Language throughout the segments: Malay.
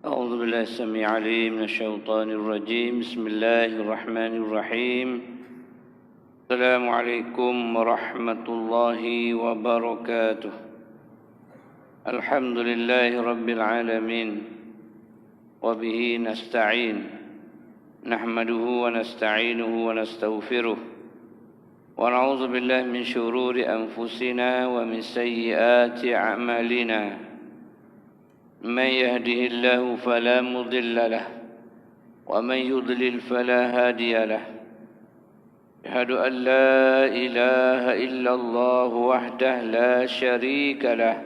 أعوذ بالله السميع العليم من الشيطان الرجيم بسم الله الرحمن الرحيم السلام عليكم ورحمة الله وبركاته الحمد لله رب العالمين وبه نستعين نحمده ونستعينه ونستغفره ونعوذ بالله من شرور أنفسنا ومن سيئات أعمالنا من يهده الله فلا مضل له ومن يضلل فلا هادي له أشهد أن لا إله إلا الله وحده لا شريك له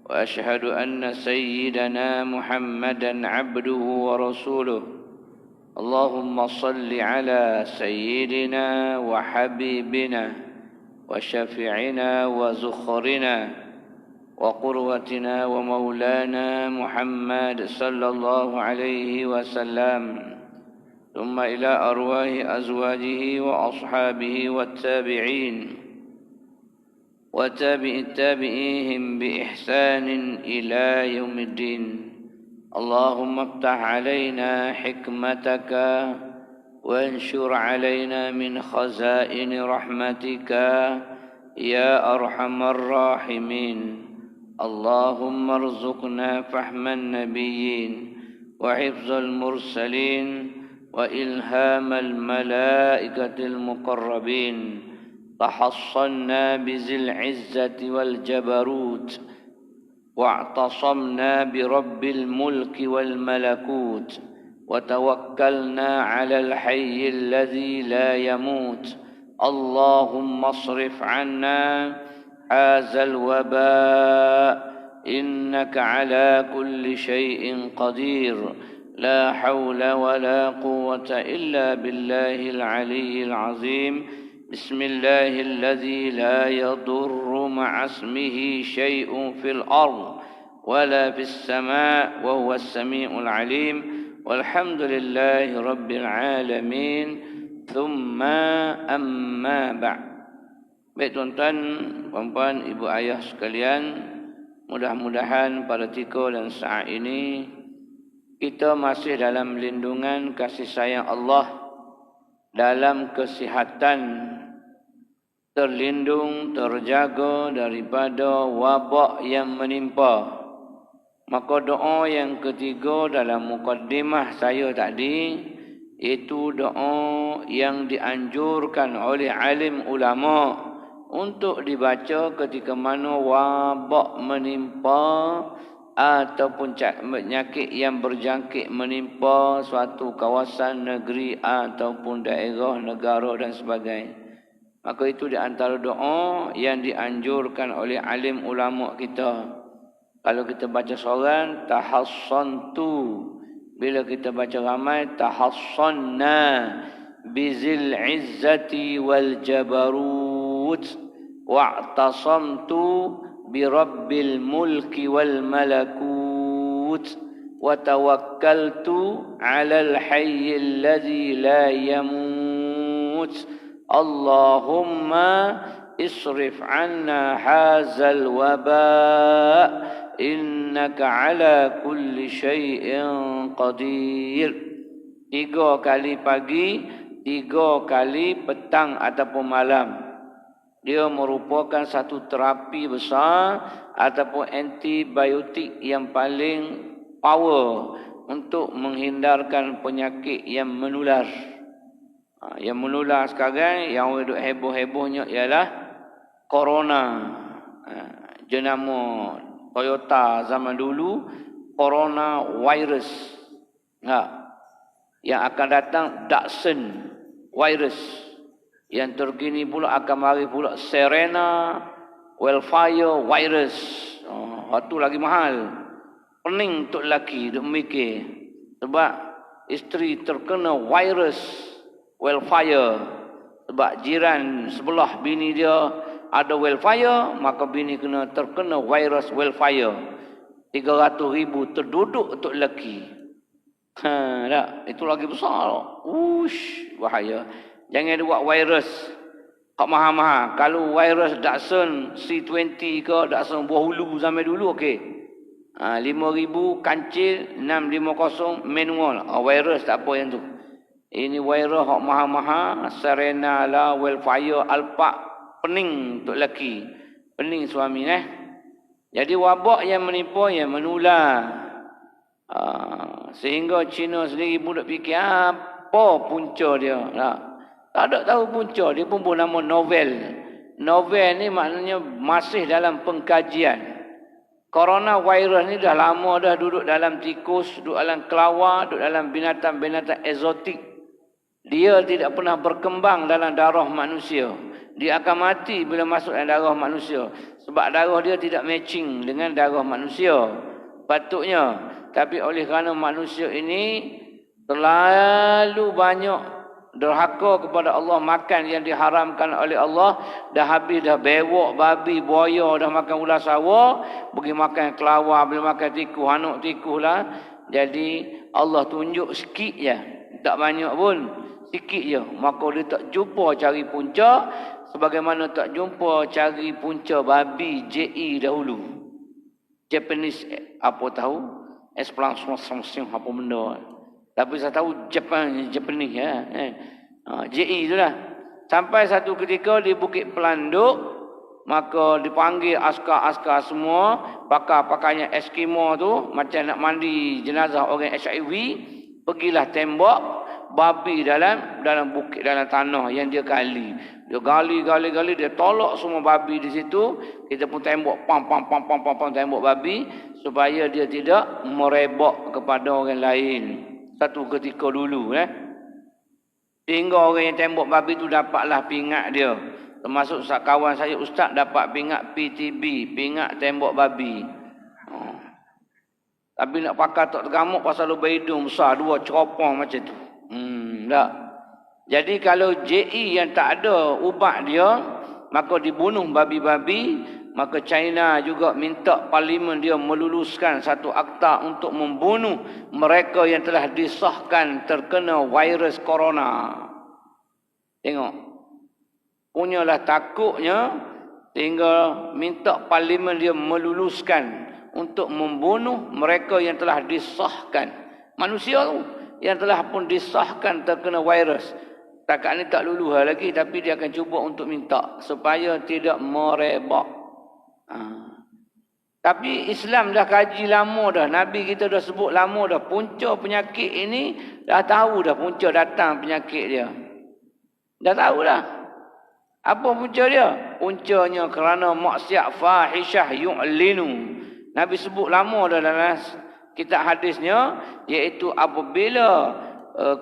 وأشهد أن سيدنا محمدا عبده ورسوله اللهم صل على سيدنا وحبيبنا وشفيعنا وزخرنا وقروتنا ومولانا محمد صلى الله عليه وسلم ثم إلى أرواح أزواجه وأصحابه والتابعين وتابع التابعيهم بإحسان إلى يوم الدين اللهم افتح علينا حكمتك وانشر علينا من خزائن رحمتك يا أرحم الراحمين اللهم ارزقنا فهم النبيين وحفظ المرسلين وإلهام الملائكة المقربين تحصنا بذي العزة والجبروت واعتصمنا برب الملك والملكوت وتوكلنا على الحي الذي لا يموت اللهم اصرف عنا هذا الوباء إنك على كل شيء قدير لا حول ولا قوة إلا بالله العلي العظيم بسم الله الذي لا يضر مع اسمه شيء في الأرض ولا في السماء وهو السميع العليم والحمد لله رب العالمين ثم أما بعد. Baik tuan-tuan, puan-puan, ibu ayah sekalian, mudah-mudahan pada tiga dan saat ini kita masih dalam lindungan kasih sayang Allah, dalam kesihatan, terlindung, terjaga daripada wabak yang menimpa. Maka doa yang ketiga dalam mukaddimah saya tadi, itu doa yang dianjurkan oleh alim ulama untuk dibaca ketika mana wabak menimpa ataupun penyakit yang berjangkit menimpa suatu kawasan negeri ataupun daerah, negara dan sebagainya. Maka itu di antara doa yang dianjurkan oleh alim ulama kita. Kalau kita baca seorang, tahassantu. Bila kita baca ramai, tahassanna bizil izzati wal jabarut wa'tasamtu birabbil mulki wal malakut wa tawakkaltu 'alal hayyil ladzi la yamut Allahumma isrif 'anna hadzal waba' innaka 'ala kulli syai'in qadir. 3 kali pagi, 3 kali petang ataupun malam. Dia merupakan satu terapi besar ataupun antibiotik yang paling power untuk menghindarkan penyakit yang menular. Yang menular sekarang, yang duk heboh-hebohnya ialah corona. Jenama Toyota zaman dulu, corona virus. Yang akan datang Datsun virus. Yang terkini pula akan mari pula Serena Wildfire virus. Itu lagi mahal. Pening untuk lelaki duk mikir. Sebab isteri terkena virus wildfire. Sebab jiran sebelah bini dia ada wildfire, maka bini terkena virus wildfire. 300,000 terduduk untuk lelaki. Tak? Itu lagi besar. Bahaya. Jangan buat virus Kak mahal-mahal. Kalau virus Datsun C20 ke Datsun Buah Hulu zaman dulu okey. 5,000 kancil, 650 manual. Virus tak apa yang tu. Ini virus hok maha-maha, Serena lah, Wildfire, Alpak, pening untuk lelaki. Pening suami Jadi wabak yang menipu, yang menular. Sehingga Cina sendiri pun nak fikir apa punca dia. Tak ada tahu punca, dia pun nama novel. Novel ni maknanya masih dalam pengkajian. Coronavirus ni dah lama dah duduk dalam tikus, duduk dalam kelawar, duduk dalam binatang-binatang eksotik. Dia tidak pernah berkembang dalam darah manusia. Dia akan mati bila masuk dalam darah manusia. Sebab darah dia tidak matching dengan darah manusia. Patutnya. Tapi oleh kerana manusia ini terlalu banyak derhaka kepada Allah, makan yang diharamkan oleh Allah, dah habis dah bewok, babi, buaya, dah makan ular sawa, pergi makan kelawar, bila makan tikus, hanuk tikus lah. Jadi Allah tunjuk sikit je, tak banyak pun, sikit je. Maka dia tak jumpa cari punca, sebagaimana tak jumpa cari punca babi JE dahulu. Japanese apa tahu? Explanation apa benda. Tapi saya tahu Japanese ya. JE itulah. Sampai satu ketika di Bukit Pelanduk, maka dipanggil askar-askar semua, pakar-pakarnya Eskimo tu, macam nak mandi jenazah orang HIV, pergilah tembak babi dalam bukit, dalam tanah yang dia gali. Dia gali, dia tolak semua babi di situ. Kita pun tembak, pam, tembak babi, supaya dia tidak merebak kepada orang lain. Satu ketika dulu. Sehingga orang yang tembak babi tu dapatlah pingat dia. Termasuk kawan saya ustaz dapat pingat PTB, pingat tembak babi. Tapi nak pakai tak tergamuk pasal lubang hidung besar, 2 ceropong macam tu. Tak. Jadi kalau JE yang tak ada ubat dia, maka dibunuh babi-babi, maka China juga minta parlimen dia meluluskan satu akta untuk membunuh mereka yang telah disahkan terkena virus corona. Tengok. Punyalah takutnya sehingga minta parlimen dia meluluskan untuk membunuh mereka yang telah disahkan. Manusia tu yang telah pun disahkan terkena virus. Takat ni tak luluh lagi, tapi dia akan cuba untuk minta supaya tidak merebak. Tapi Islam dah kaji lama dah. Nabi kita dah sebut lama dah. Punca penyakit ini dah tahu dah punca datang penyakit dia. Dah tahu dah. Apa punca dia? Puncanya kerana maksiat fahishah yu'linu. Nabi sebut lama dah dalam kitab hadisnya, iaitu apabila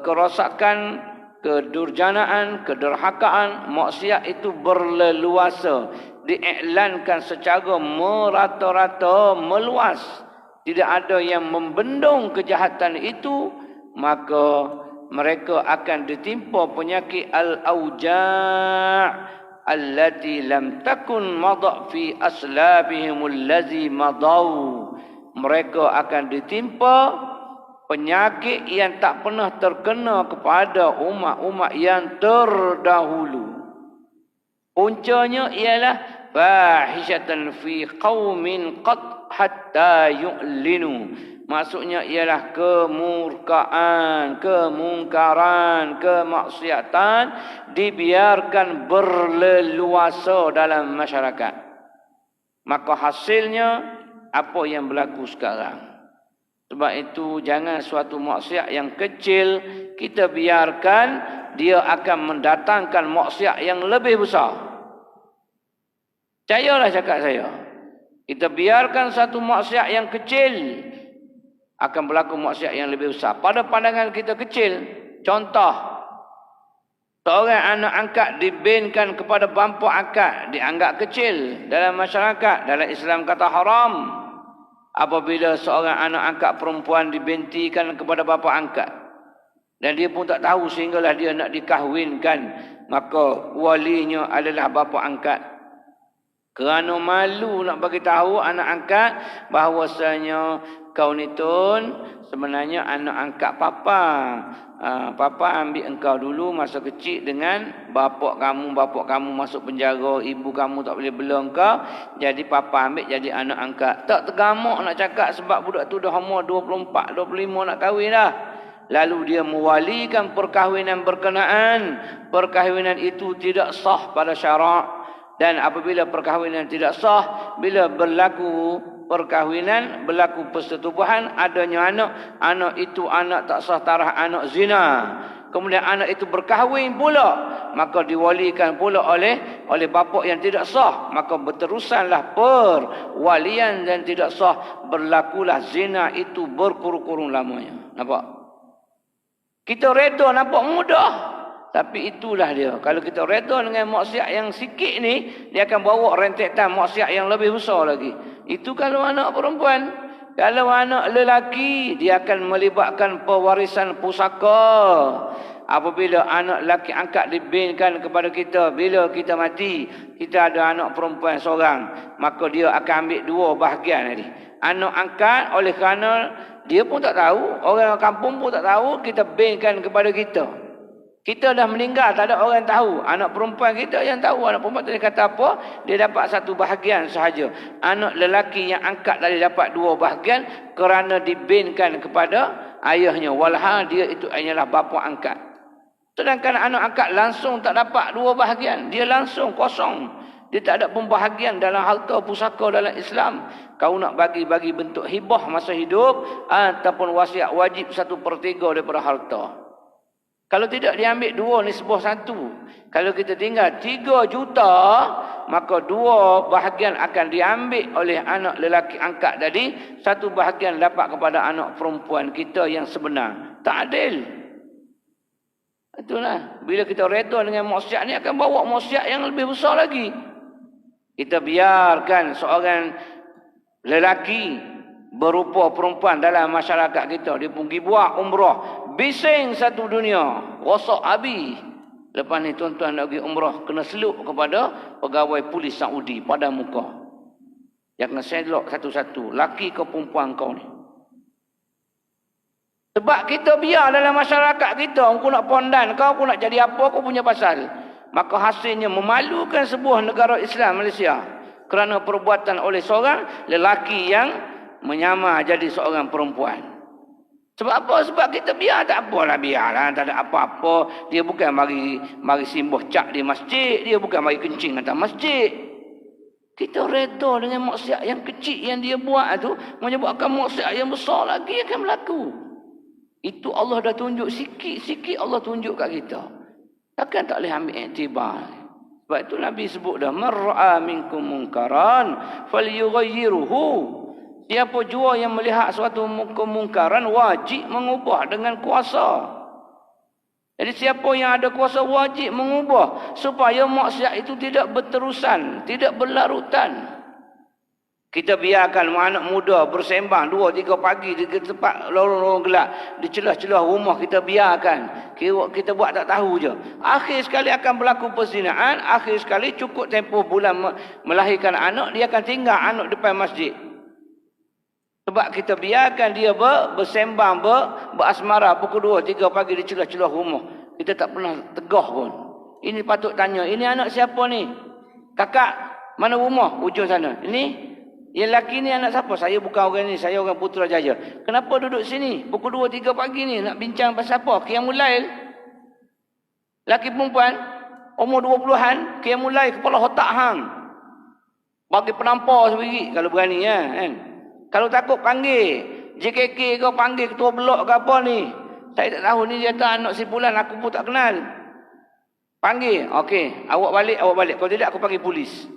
kerosakan, kedurjanaan, kederhakaan, maksiat itu berleluasa, diiklankan secara merata-rata, meluas, tidak ada yang membendung kejahatan itu, maka mereka akan ditimpa penyakit al-auja' allati lam takun madha fi aslabihim allazi madau. Mereka akan ditimpa penyakit yang tak pernah terkena kepada umat-umat yang terdahulu. Puncanya ialah fahishatan fi qaumin qad hatta yu'linu. Maksudnya ialah kemurkaan, kemungkaran, kemaksiatan dibiarkan berleluasa dalam masyarakat. Maka hasilnya apa yang berlaku sekarang. Sebab itu jangan suatu maksiat yang kecil kita biarkan, dia akan mendatangkan maksiat yang lebih besar. Percayalah cakap saya. Kita biarkan satu maksiat yang kecil, akan berlaku maksiat yang lebih besar. Pada pandangan kita kecil, contoh, seorang anak angkat dibinkan kepada bapa angkat, dianggap kecil dalam masyarakat. Dalam Islam kata haram. Apabila seorang anak angkat perempuan dibintikan kepada bapa angkat, dan dia pun tak tahu sehinggalah dia nak dikahwinkan, maka walinya adalah bapa angkat. Kerana malu nak bagi tahu anak angkat bahawasanya kau ni Tun sebenarnya anak angkat papa. Papa ambil engkau dulu masa kecil dengan bapak kamu masuk penjara, ibu kamu tak boleh bela engkau, jadi papa ambil jadi anak angkat. Tak tergamak nak cakap sebab budak tu dah umur 24, 25 nak kahwin dah. Lalu dia mewalikan perkahwinan berkenaan. Perkahwinan itu tidak sah pada syarak. Dan apabila perkahwinan tidak sah, bila berlaku perkahwinan, berlaku persetubuhan, adanya anak itu anak tak sah tarah anak zina. Kemudian anak itu berkahwin pula, maka diwalikan pula oleh bapa yang tidak sah. Maka berterusanlah perwalian dan tidak sah, berlakulah zina itu berkurung-kurung lamanya. Nampak? Kita reda nampak mudah. Tapi itulah dia. Kalau kita reda dengan maksiat yang sikit ni, dia akan bawa rentetan maksiat yang lebih besar lagi. Itu kalau anak perempuan. Kalau anak lelaki, dia akan melibatkan pewarisan pusaka. Apabila anak lelaki angkat dibinkan kepada kita, bila kita mati, kita ada anak perempuan seorang, maka dia akan ambil dua bahagian tadi. Anak angkat oleh kerana dia pun tak tahu, orang kampung pun tak tahu, kita binkan kepada kita. Kita dah meninggal, tak ada orang tahu. Anak perempuan kita yang tahu. Anak perempuan tadi kata apa? Dia dapat satu bahagian sahaja. Anak lelaki yang angkat tadi dapat dua bahagian kerana dibinkan kepada ayahnya. Walhal dia itu hanyalah bapa angkat. Sedangkan anak angkat langsung tak dapat dua bahagian. Dia langsung kosong. Dia tak ada pembahagian dalam harta pusaka dalam Islam. Kau nak bagi bentuk hibah masa hidup ataupun wasiat wajib 1/3 daripada harta. Kalau tidak diambil 2/1. Kalau kita tinggal 3 juta, maka 2 bahagian akan diambil oleh anak lelaki angkat tadi. 1 bahagian dapat kepada anak perempuan kita yang sebenar. Tak adil. Itulah. Bila kita reda dengan maksiat ni akan bawa maksiat yang lebih besar lagi. Kita biarkan seorang lelaki berupa perempuan dalam masyarakat kita. Dia pergi buat umrah. Bising satu dunia. Rosak habis. Lepas ni tuan-tuan nak pergi umrah, kena seluk kepada pegawai polis Saudi pada muka. Yang kena selok satu-satu. Laki ke perempuan kau ni. Sebab kita biar dalam masyarakat kita. Kau nak pondan, kau nak jadi apa, kau punya pasal. Maka hasilnya memalukan sebuah negara Islam Malaysia. Kerana perbuatan oleh seorang lelaki yang menyamar jadi seorang perempuan. Sebab apa? Sebab kita biar tak apalah, biarlah, tak ada apa-apa. Dia bukan mari simbuh cak di masjid, dia bukan mari kencing atas masjid. Kita reda dengan maksiat yang kecil yang dia buat tu, menyebabkan maksiat yang besar lagi akan berlaku. Itu Allah dah tunjuk sikit-sikit, Allah tunjuk kat kita. Takkan tak boleh ambil iktibar. Sebab itu Nabi sebut dah, mar'a minkum munkaran falyughayyiruhu. Siapa jua yang melihat suatu kemungkaran wajib mengubah dengan kuasa. Jadi siapa yang ada kuasa wajib mengubah supaya maksiat itu tidak berterusan, tidak berlarutan. Kita biarkan anak muda bersembang 2-3 pagi di tempat lorong-lorong gelap, di celah-celah rumah kita biarkan. Kita buat tak tahu je. Akhir sekali akan berlaku perzinaan, akhir sekali cukup tempoh bulan melahirkan anak, dia akan tinggal anak depan masjid. Sebab kita biarkan dia bersembang, berasmara pukul 2-3 pagi di celah-celah rumah. Kita tak pernah tegah pun. Ini patut tanya, ini anak siapa ni? Kakak, mana rumah? Ujung sana. Ini, yang lelaki ni anak siapa? Saya bukan orang ni, saya orang Putrajaya. Kenapa duduk sini? Pukul 2-3 pagi ni nak bincang pasal apa? Qiyamul Lail. Lelaki perempuan, umur 20-an, Qiyamul Lail, kepala otak hang. Bagi penampar sendiri kalau berani ya, kan? Kalau takut panggil JKK kau, panggil ketua blok ke apa ni. Saya tak tahu ni dia tak anak simpulan, aku pun tak kenal. Panggil, okey, awak balik. Kalau tidak aku panggil polis.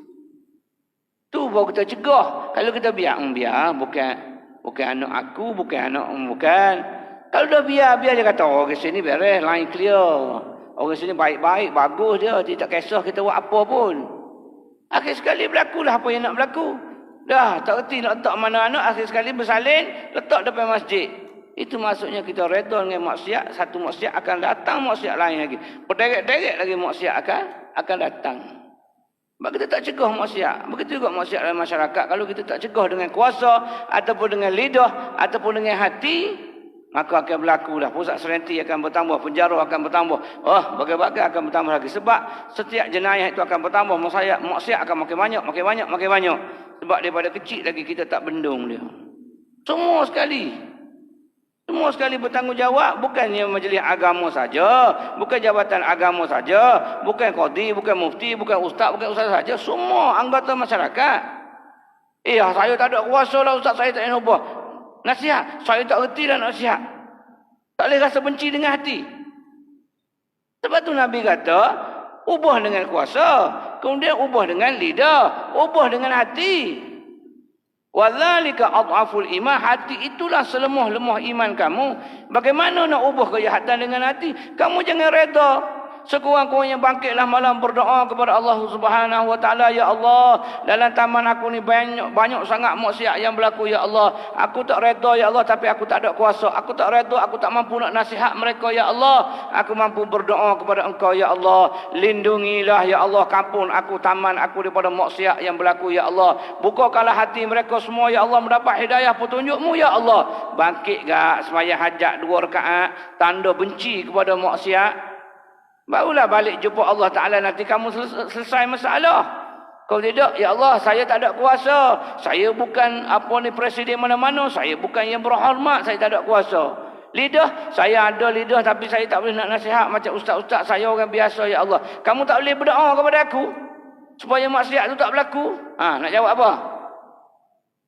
Tu baru kita cegah. Kalau kita biar bukan anak aku, bukan. Kalau dah biar dia kata, oh ke sini beres, line clear. Orang sini baik-baik, bagus dia, tidak kisah kita buat apa pun. Akhir sekali berlakulah apa yang nak berlaku. Dah tak reti nak letak mana anak, akhir sekali bersalin, letak depan masjid. Itu maksudnya kita reda dengan maksiat, satu maksiat akan datang maksiat lain lagi. Berderet-deret lagi maksiat akan datang. Sebab kita tak cegah maksiat. Begitu juga maksiat dalam masyarakat. Kalau kita tak cegah dengan kuasa, ataupun dengan lidah, ataupun dengan hati, maka akan berlaku dah. Pusat serenti akan bertambah, penjara akan bertambah. Bagai-bagai akan bertambah lagi. Sebab setiap jenayah itu akan bertambah. Maksiat akan makin banyak, makin banyak, makin banyak. Sebab daripada kecil lagi kita tak bendung dia. Semua sekali. Semua sekali bertanggungjawab, bukannya majlis agama saja, bukan jabatan agama saja, bukan qadi, bukan mufti, bukan ustaz saja, semua anggota masyarakat. Saya tak ada kuasa lah ustaz, saya tak nak ubah. Nasihat, saya tak reti dah nasihat. Tak boleh rasa benci dengan hati. Sebab tu Nabi kata, ubah dengan kuasa, kemudian ubah dengan lidah, ubah dengan hati. Wadzalika adhaful iman, hati itulah selemah-lemah iman kamu. Bagaimana nak ubah kejahatan dengan hati? Kamu jangan reda. Sekurang-kurangnya bangkitlah malam berdoa kepada Allah Subhanahu wa taala, ya Allah, dalam taman aku ni banyak sangat maksiat yang berlaku, ya Allah. Aku tak reda, ya Allah, tapi aku tak ada kuasa. Aku tak reda, aku tak mampu nak nasihat mereka, ya Allah. Aku mampu berdoa kepada Engkau, ya Allah. Lindungilah, ya Allah, kampung aku, taman aku daripada maksiat yang berlaku, ya Allah. Bukakanlah hati mereka semua, ya Allah, mendapat hidayah petunjuk-Mu, ya Allah. Bangkit gak sembahyang hajat 2 rakaat, tanda benci kepada maksiat. Barulah balik jumpa Allah Ta'ala, nanti kamu selesai masalah. Kalau tidak, ya Allah, saya tak ada kuasa. Saya bukan presiden mana-mana. Saya bukan yang berhormat. Saya tak ada kuasa. Lidah, saya ada lidah tapi saya tak boleh nak nasihat macam ustaz-ustaz. Saya orang biasa, ya Allah. Kamu tak boleh berdoa kepada aku supaya maksiat itu tak berlaku? Nak jawab apa?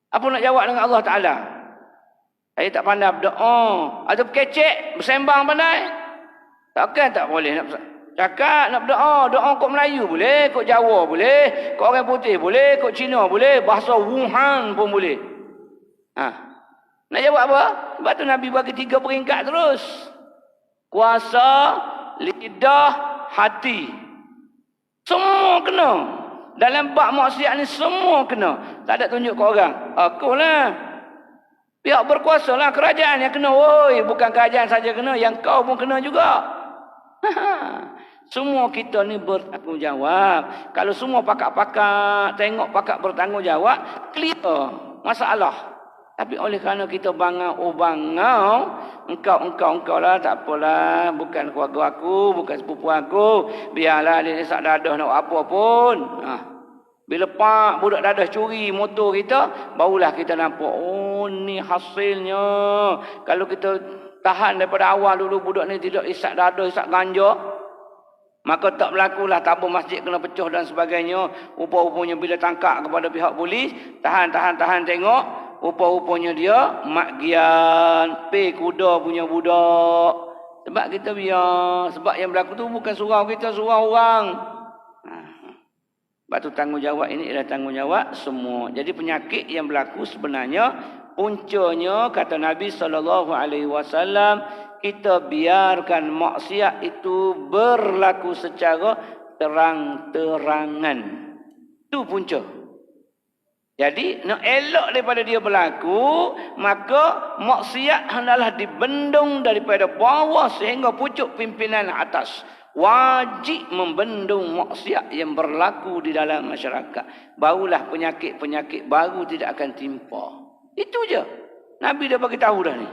Apa nak jawab dengan Allah Ta'ala? Saya tak pandai berdoa. Atau kecek, bersembang pandai? Takkan tak boleh nak cakap, nak berdoa. Doa kod Melayu boleh, kod Jawa boleh, kod orang putih boleh, kod Cina boleh, bahasa Wuhan pun boleh. Nak jawab apa? Sebab tu Nabi bagi 3 peringkat terus. Kuasa, lidah, hati. Semua kena. Dalam bab maksiat ni semua kena. Tak ada tunjuk ke orang. Akulah. Pihak berkuasa lah, kerajaan yang kena. Bukan kerajaan saja kena, yang kau pun kena juga. Semua kita ni bertanggungjawab. Kalau semua pakak-pakak tengok pakak bertanggungjawab, clear masalah. Tapi oleh kerana kita bangau, engkau lah, tak apalah, bukan keluarga aku, bukan sepupu aku, biarlah dia sak dadah nak apa pun. Bila pak budak dadah curi motor kita, barulah kita nampak, ni hasilnya. Kalau kita tahan daripada awal dulu budak ni tidak isap dadah, isap ganja, maka tak berlakulah tabur masjid kena pecah dan sebagainya. Rupa-rupanya bila tangkap kepada pihak polis, tahan tengok, rupa-rupanya dia mak gian, kuda punya budak. Sebab kita biar, sebab yang berlaku tu bukan surau kita, surau orang. Sebab tu tanggungjawab ini adalah tanggungjawab semua. Jadi penyakit yang berlaku sebenarnya puncanya, kata Nabi SAW, kita biarkan maksiat itu berlaku secara terang-terangan. Itu punca. Jadi nak elok daripada dia berlaku, maka maksiat hendaklah dibendung daripada bawah sehingga pucuk pimpinan atas. Wajib membendung maksiat yang berlaku di dalam masyarakat. Barulah penyakit-penyakit baru tidak akan timpa. Itu je. Nabi dah bagi tahu dah ni.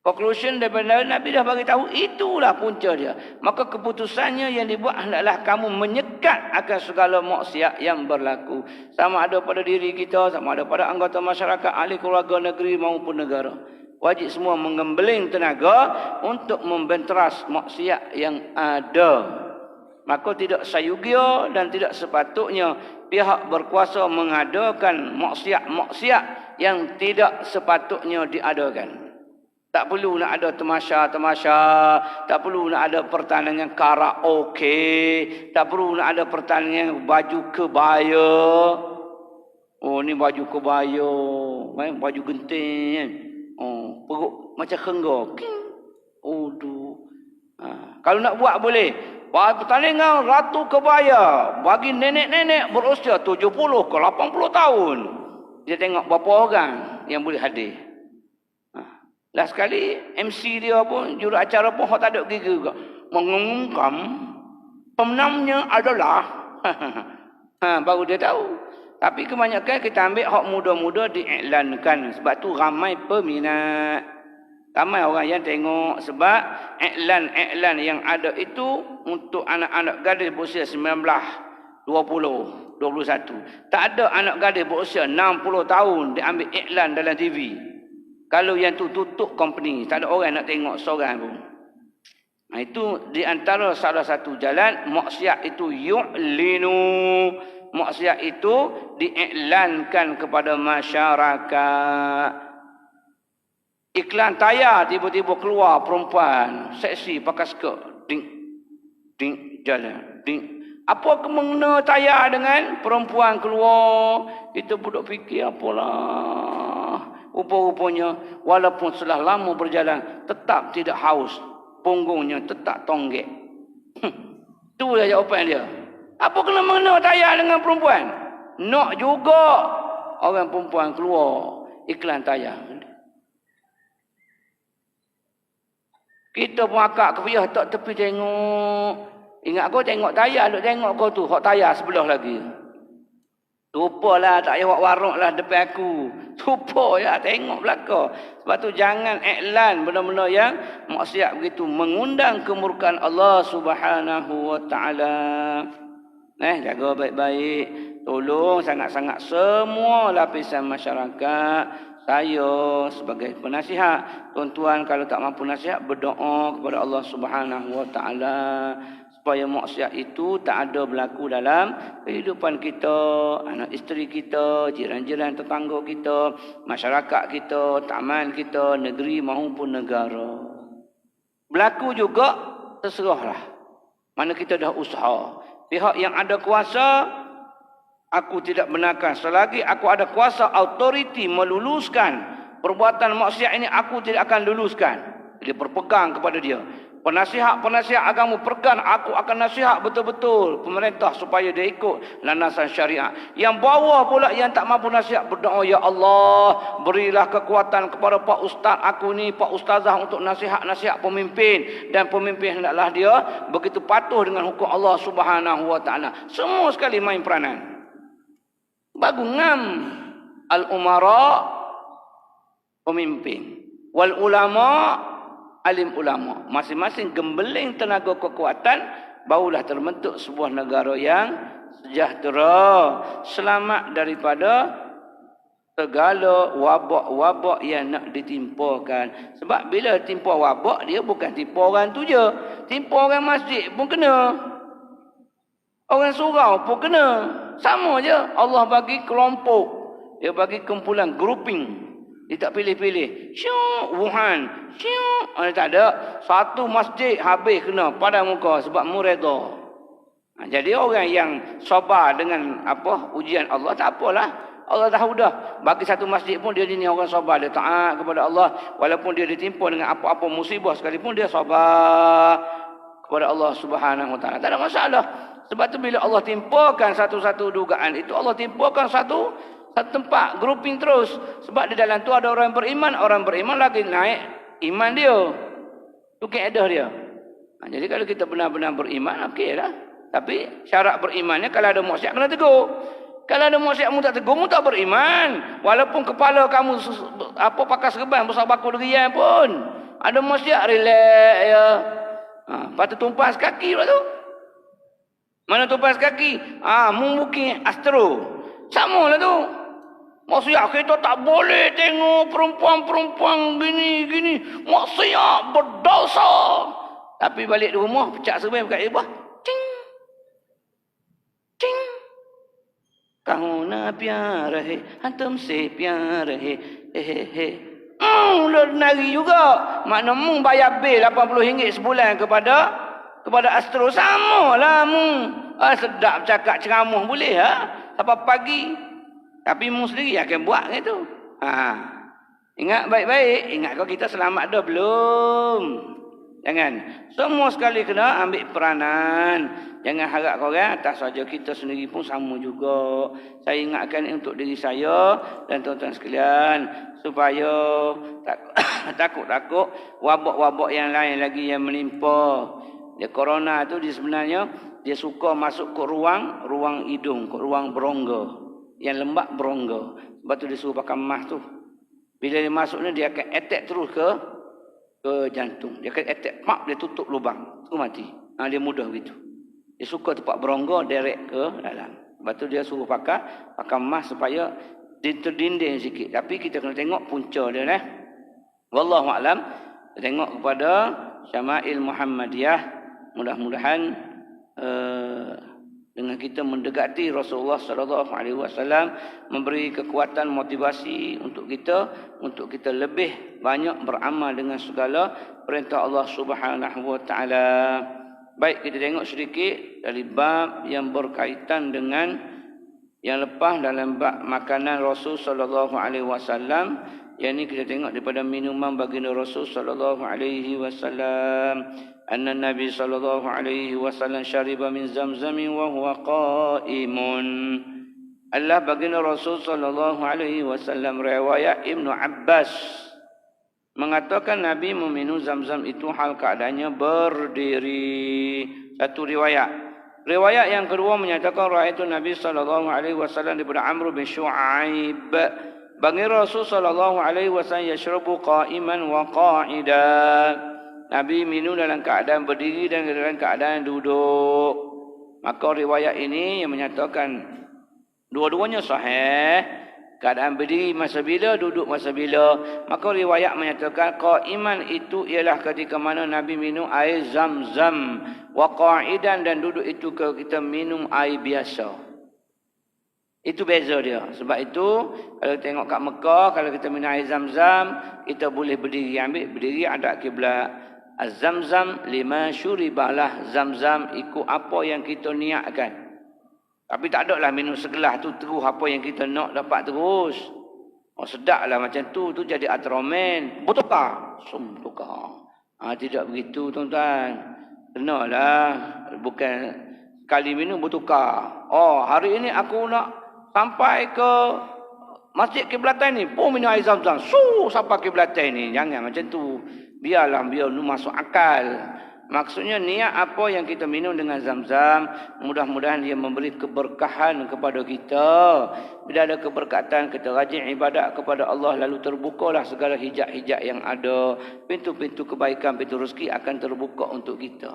Conclusion daripada Nabi dah bagi tahu, itulah punca dia. Maka keputusannya yang dibuat hendaklah kamu menyekat akan segala maksiat yang berlaku. Sama ada pada diri kita, sama ada pada anggota masyarakat, ahli keluarga, negeri maupun negara. Wajib semua menggembeling tenaga untuk membenteras maksiat yang ada. Maka tidak sayugia dan tidak sepatutnya pihak berkuasa mengadakan maksiat-maksiat yang tidak sepatutnya diadakan. Tak perlu nak ada temasya-temasya, tak perlu nak ada pertandingan karaoke, tak perlu nak ada pertandingan baju kebaya. Ni baju kebaya, baju genting. Perut macam kenggok. Kalau nak buat boleh. Pertandingan Ratu Kebaya bagi nenek-nenek berusia 70 ke 80 tahun. Dia tengok berapa orang yang boleh hadir. Last sekali MC dia pun, juruacara pun tak ada gigi juga. Mengumumkan pemenangnya adalah Baru dia tahu. Tapi kebanyakan kita ambil hak muda-muda diiklankan. Sebab tu ramai peminat. Ramai orang yang tengok. Sebab iklan-iklan yang ada itu untuk anak-anak gadis berusia 19, 20, 21. Tak ada anak gadis berusia 60 tahun dia ambil iklan dalam TV. Kalau yang tu tutup company, tak ada orang nak tengok seorang pun. Itu di antara salah satu jalan maksiat itu yu'linu. Maksiat itu diiklankan kepada masyarakat. Iklan tayar tiba-tiba keluar perempuan seksi pakai skirt. Ding, ding, jalan, ding. Apa kemengena tayar dengan perempuan keluar? Kita budak fikir apalah. Rupa-rupanya walaupun setelah lama berjalan tetap tidak haus. Punggungnya tetap tonggek. Itu lah jawapan dia. Apa kena mengena tayar dengan perempuan? Nak juga orang perempuan keluar iklan tayar. Kita pun akak kepiah tak tepi tengok. Ingat kau tengok tayar, duk tengok kau tu, hak tayar sebelah lagi. Rupalah tak payah buat warung lah depan aku. Rupa ya tengok belakang. Sebab tu jangan iklan benda-benda yang maksiat begitu mengundang kemurkaan Allah Subhanahu wa taala. Jaga baik-baik. Tolong sangat-sangat semua lapisan masyarakat. Saya sebagai penasihat, tuan-tuan kalau tak mampu nasihat berdoa kepada Allah Subhanahu wa taala supaya maksiat itu tak ada berlaku dalam kehidupan kita, anak isteri kita, jiran-jiran tetangga kita, masyarakat kita, taman kita, negeri maupun negara. Berlaku juga terserahlah. Mana kita dah usaha. Pihak yang ada kuasa, aku tidak benarkan. Selagi aku ada kuasa, autoriti meluluskan perbuatan maksiat ini, aku tidak akan luluskan. Dia berpegang kepada dia. Penasihat-penasihat agama pergan, aku akan nasihat betul-betul pemerintah supaya dia ikut landasan syariat. Yang bawah pula yang tak mampu nasihat berdoa, ya Allah, berilah kekuatan kepada Pak Ustaz aku ni, Pak Ustazah untuk nasihat-nasihat pemimpin, dan pemimpin hendaklah dia begitu patuh dengan hukum Allah Subhanahu wa taala. Semua sekali main peranan. Bagu ngam al-umara pemimpin, wal ulama alim ulama. Masing-masing gembeling tenaga kekuatan, barulah terbentuk sebuah negara yang sejahtera, selamat daripada segala wabak-wabak yang nak ditimpakan. Sebab bila timpa wabak, dia bukan timpa orang tu je, timpa orang masjid pun kena, orang surau pun kena. Sama je. Allah bagi kelompok, dia bagi kumpulan, grouping. Dia tak pilih-pilih. Syuk, Wuhan. Syuk. Tak ada. Satu masjid habis kena pada muka sebab mureda. Jadi orang yang sabar dengan ujian Allah, tak apalah. Allah tahu dah. Bagi satu masjid pun dia ni orang sabar. Dia taat kepada Allah. Walaupun dia ditimpa dengan apa-apa musibah sekalipun, dia sabar kepada Allah Subhanahu wa taala. Tak ada masalah. Sebab tu bila Allah timpakan satu-satu dugaan itu, Allah timpakan satu tempat, grouping terus. Sebab di dalam tu ada orang beriman lagi naik iman dia. Itu kaedah dia. Jadi kalau kita benar-benar beriman, okey lah. Tapi syarat berimannya kalau ada maksiat kena tegur. Kalau ada maksiat mu tak tegur, mu tak beriman. Walaupun kepala kamu pakai serban besar bakul durian pun, ada maksiat, relax ya. Patut tumpas kaki pula tu. Mana tumpas kaki? Mu mungkin astro. Sama lah tu. Maksudnya kita tak boleh tengok perempuan-perempuan gini-gini. Maksudnya berdosa. Tapi balik di rumah, pecah serban kat ibu. Cing. Cing. Kau na pyara hai, hantum se pyara hai. Dah nari juga. Makna mu bayar bil RM80 sebulan kepada astro. Sama lah mu. Sedap cakap ceramah boleh sampai pagi. Tapi mu sendiri akan buat gitu. Ingat baik-baik. Ingat kau kita selamat dah belum? Jangan. Semua sekali kena ambil peranan. Jangan harap korang, atas saja kita sendiri pun sama juga. Saya ingatkan untuk diri saya dan tuan-tuan sekalian, supaya takut-takut wabak-wabak yang lain lagi yang menimpa. Corona tu dia sebenarnya dia suka masuk ke ruang hidung, ke ruang berongga, yang lembab berongga. Sebab tu dia suruh pakai mask tu. Bila dia masuk ni dia akan attack terus ke jantung. Dia akan attack, dia tutup lubang, tu mati. Dia mudah gitu. Dia suka tempat berongga direct ke dalam. Sebab tu dia suruh pakai mask supaya dia terdinding sikit. Tapi kita kena tengok punca dia lah. Wallahu a'lam. Tengok kepada Syama'il Muhammadiyah. Mudah-mudahan dengan kita mendekati Rasulullah sallallahu alaihi wasallam memberi kekuatan motivasi untuk kita lebih banyak beramal dengan segala perintah Allah Subhanahu wa taala. Baik, kita tengok sedikit dari bab yang berkaitan dengan yang lepas dalam bab makanan Rasul sallallahu alaihi wasallam. Yang ini kita tengok daripada minuman baginda Rasul sallallahu alaihi wasallam. Anna Nabi sallallahu alaihi wasallam syariba min zamzamin wa huwa qa'imun. Allah baginda Rasul sallallahu alaihi wasallam, riwayat Ibnu Abbas mengatakan Nabi meminum zam-zam itu hal keadaannya berdiri. Satu riwayat. Riwayat yang kedua menyatakan raaitu Nabi sallallahu alaihi wasallam daripada Amr bin Syu'aib. Baginda Rasul sallallahu alaihi wasallam yashrabu qa'iman wa qa'idan. Nabi minum dalam keadaan berdiri dan dalam keadaan duduk. Maka riwayat ini yang menyatakan dua-duanya sahih. Keadaan berdiri masa bila, duduk masa bila. Maka riwayat menyatakan qa'iman itu ialah ketika mana Nabi minum air zam-zam. Wa qa'idan, dan duduk itu kita minum air biasa. Itu beza dia. Sebab itu kalau tengok kat Mekah, kalau kita minum air zam-zam, kita boleh berdiri. Ambil berdiri ada kiblat. Az-zamzam lima syuribalah. Zam-zam ikut apa yang kita niatkan. Tapi tak ada lah minum segelas tu terus apa yang kita nak dapat terus. Sedap lah macam tu jadi atromen. Bertukar. Tukar. Tidak begitu tuan-tuan. Kenalah. Bukan sekali minum bertukar. Hari ini aku nak sampai ke Masjid Kiblatan ni. Pun minum air zam-zam. Sampai Kiblatan ni. Jangan macam tu. Biar masuk akal. Maksudnya niat apa yang kita minum dengan zam-zam, mudah-mudahan dia memberi keberkahan kepada kita. Bila ada keberkatan, kita rajin ibadat kepada Allah, lalu terbukalah segala hijab-hijab yang ada. Pintu-pintu kebaikan, pintu rezeki akan terbuka untuk kita.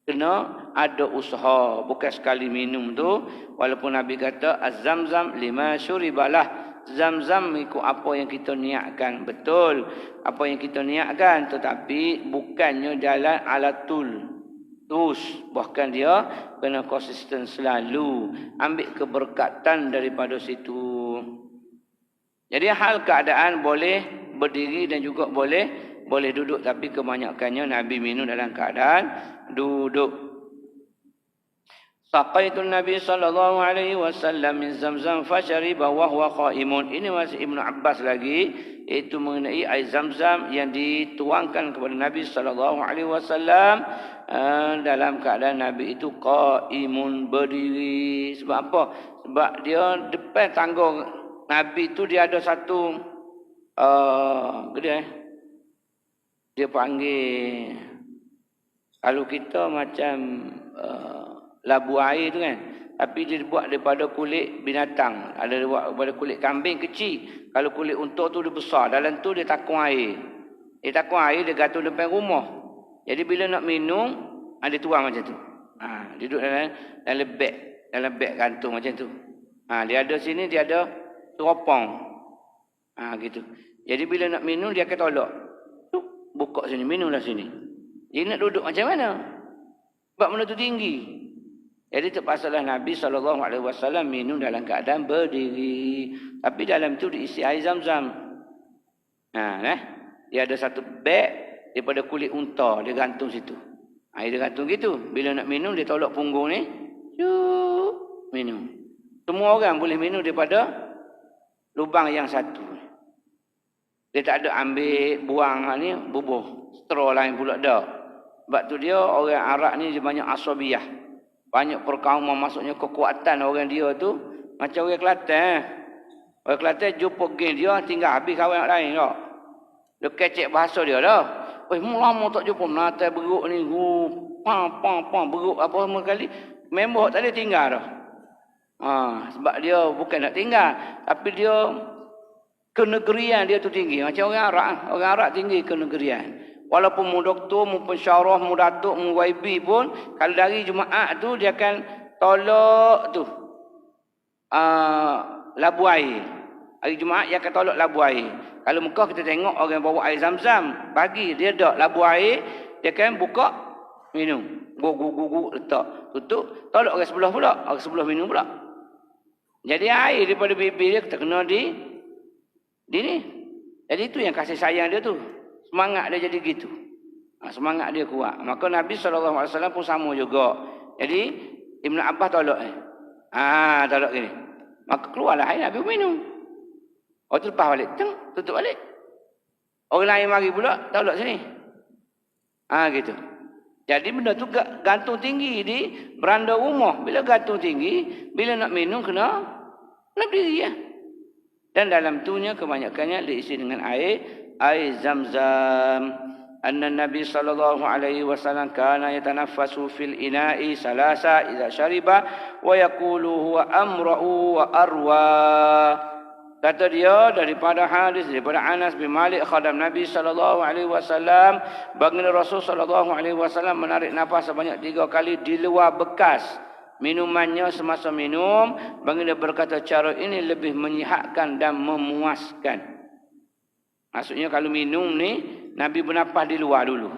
Kena ada usaha, bukan sekali minum tu. Walaupun Nabi kata az-zamzam lima syuribalah. Zam-zam ikut apa yang kita niatkan. Betul apa yang kita niatkan, tetapi bukannya jalan alatul terus, bahkan dia kena konsisten selalu, ambil keberkatan daripada situ. Jadi hal keadaan boleh berdiri dan juga boleh duduk, tapi kebanyakannya Nabi minum dalam keadaan duduk. Saqaitun Nabi sallallahu alaihi wasallam min zamzam fashariba wa huwa qa'imun. Ini masih Ibnu Abbas lagi, iaitu mengenai air zam-zam yang dituangkan kepada Nabi sallallahu alaihi wasallam dalam keadaan Nabi itu qa'imun, berdiri. Sebab apa? Sebab dia depan tangga Nabi itu dia ada satu dia panggil, kalau kita macam labu air tu kan, tapi dia buat daripada kulit binatang. Ada buat daripada kulit kambing kecil. Kalau kulit unta tu dia besar, dalam tu dia takung air. Dia takung air, dia gantung depan rumah. Jadi bila nak minum, dia tuang macam tu. Duduk dalam beg gantung macam tu. Dia ada sini, dia ada teropong. Gitu. Jadi bila nak minum, dia akan tolak. Buka sini, minumlah sini. Jadi nak duduk macam mana? Sebab benda tu tinggi. Jadi terpaksalah Nabi SAW minum dalam keadaan berdiri. Tapi dalam tu diisi air zam-zam. Dia ada satu beg daripada kulit unta. Dia gantung situ. Dia gantung gitu. Bila nak minum, dia tolak punggung ni. Minum. Semua orang boleh minum daripada lubang yang satu. Dia tak ada ambil, buang ni, bubuh. Straw lain pula dah. Sebab tu dia, orang Arab ni dia banyak asabiyah. Banyak perkauman, maksudnya kekuatan orang dia tu macam orang Kelantan. Orang Kelantan jumpa geng dia tinggal habis kawan yang lain tak. Dia kecek bahasa dia dah. Lama tak jumpa menata beruk ni. Beruk apa semua kali. member tak ada tinggal dah. Sebab dia bukan nak tinggal, tapi dia kenegerian dia tu tinggi. Macam orang Arab. Orang Arab tinggi kenegerian. Walaupun mu doktor, mu pensyarah, mu datuk, mu YB pun, kalau dari Jumaat tu dia akan tolak tu labu air. Hari Jumaat dia akan tolak labu air. Kalau Mekah kita tengok orang bawa air Zam-Zam, pagi dia dak labu air, dia akan buka minum. Guguk letak, tutup, tolak orang sebelah pula, orang sebelah minum pula. Jadi air daripada bibir dia terkena di ni. Jadi itu yang kasih sayang dia tu. Semangat dia jadi gitu. Semangat dia kuat. Maka Nabi SAW pun sama juga. Jadi Ibn Abbas tolak tolak gini. Maka keluarlah air, Nabi minum. Tu lepas balik, tutup balik. Orang lain mari pula tolak sini. Gitu. Jadi benda tu gantung tinggi di beranda rumah. Bila gantung tinggi, bila nak minum kena berdiri ya. Dan dalam tunya kebanyakannya diisi dengan air Zam-Zam. Anna Nabi sallallahu alaihi wasallam kana yatanaffasu fil ina'i salasa idza syariba wa yaqulu huwa amra'u wa arwa. Kata dia daripada hadis daripada Anas bin Malik khadam Nabi sallallahu alaihi wasallam, baginda Rasul sallallahu alaihi wasallam menarik nafas sebanyak 3 kali di luar bekas minumannya semasa minum. Baginda berkata cara ini lebih menyihatkan dan memuaskan. Maksudnya kalau minum ni, Nabi bernafas di luar dulu.